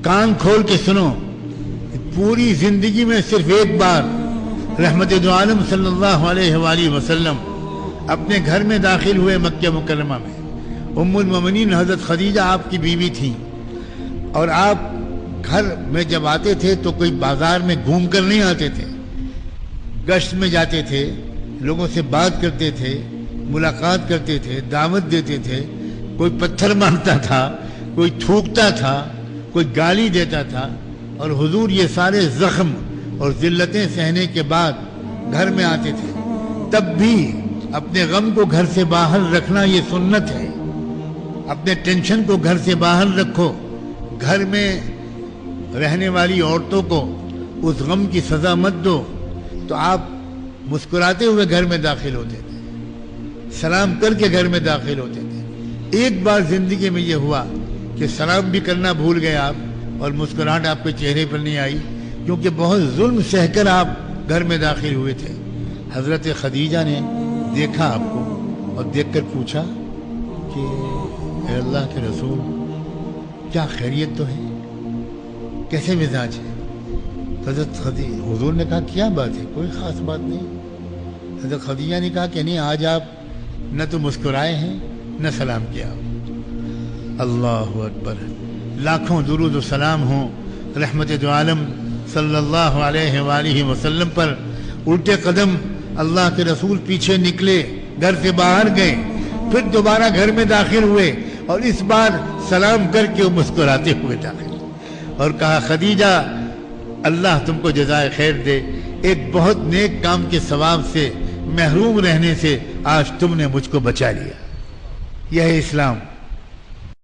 کان کھول کے سنو، پوری زندگی میں صرف ایک بار رحمت دو عالم صلی اللہ علیہ وآلہ وسلم اپنے گھر میں داخل ہوئے مکہ مکرمہ میں۔ ام المومنین حضرت خدیجہ آپ کی بیوی تھیں، اور آپ گھر میں جب آتے تھے تو کوئی بازار میں گھوم کر نہیں آتے تھے، گشت میں جاتے تھے، لوگوں سے بات کرتے تھے، ملاقات کرتے تھے، دعوت دیتے تھے۔ کوئی پتھر مارتا تھا، کوئی تھوکتا تھا، کوئی گالی دیتا تھا، اور حضور یہ سارے زخم اور ذلتیں سہنے کے بعد گھر میں آتے تھے۔ تب بھی اپنے غم کو گھر سے باہر رکھنا یہ سنت ہے۔ اپنے ٹینشن کو گھر سے باہر رکھو۔ گھر میں رہنے والی عورتوں کو اس غم کی سزا مت دو۔ تو آپ مسکراتے ہوئے گھر میں داخل ہوتے تھے، سلام کر کے گھر میں داخل ہوتے تھے۔ ایک بار زندگی میں یہ ہوا کہ سلام بھی کرنا بھول گئے آپ، اور مسکراہٹ آپ کے چہرے پر نہیں آئی، کیونکہ بہت ظلم سہ کر آپ گھر میں داخل ہوئے تھے۔ حضرت خدیجہ نے دیکھا آپ کو اور دیکھ کر پوچھا کہ اے اللہ کے رسول، کیا خیریت تو ہے؟ کیسے مزاج ہے؟ حضور نے کہا کیا بات ہے؟ کوئی خاص بات نہیں۔ حضرت خدیجہ نے کہا کہ نہیں، آج آپ نہ تو مسکرائے ہیں نہ سلام کیا۔ اللہ اکبر! لاکھوں درود و سلام ہوں رحمت دو عالم صلی اللہ علیہ وآلہ وسلم پر۔ الٹے قدم اللہ کے رسول پیچھے نکلے، گھر سے باہر گئے، پھر دوبارہ گھر میں داخل ہوئے، اور اس بار سلام کر کے وہ مسکراتے ہوئے داخل، اور کہا خدیجہ اللہ تم کو جزائے خیر دے، ایک بہت نیک کام کے ثواب سے محروم رہنے سے آج تم نے مجھ کو بچا لیا۔ یہ ہے اسلام۔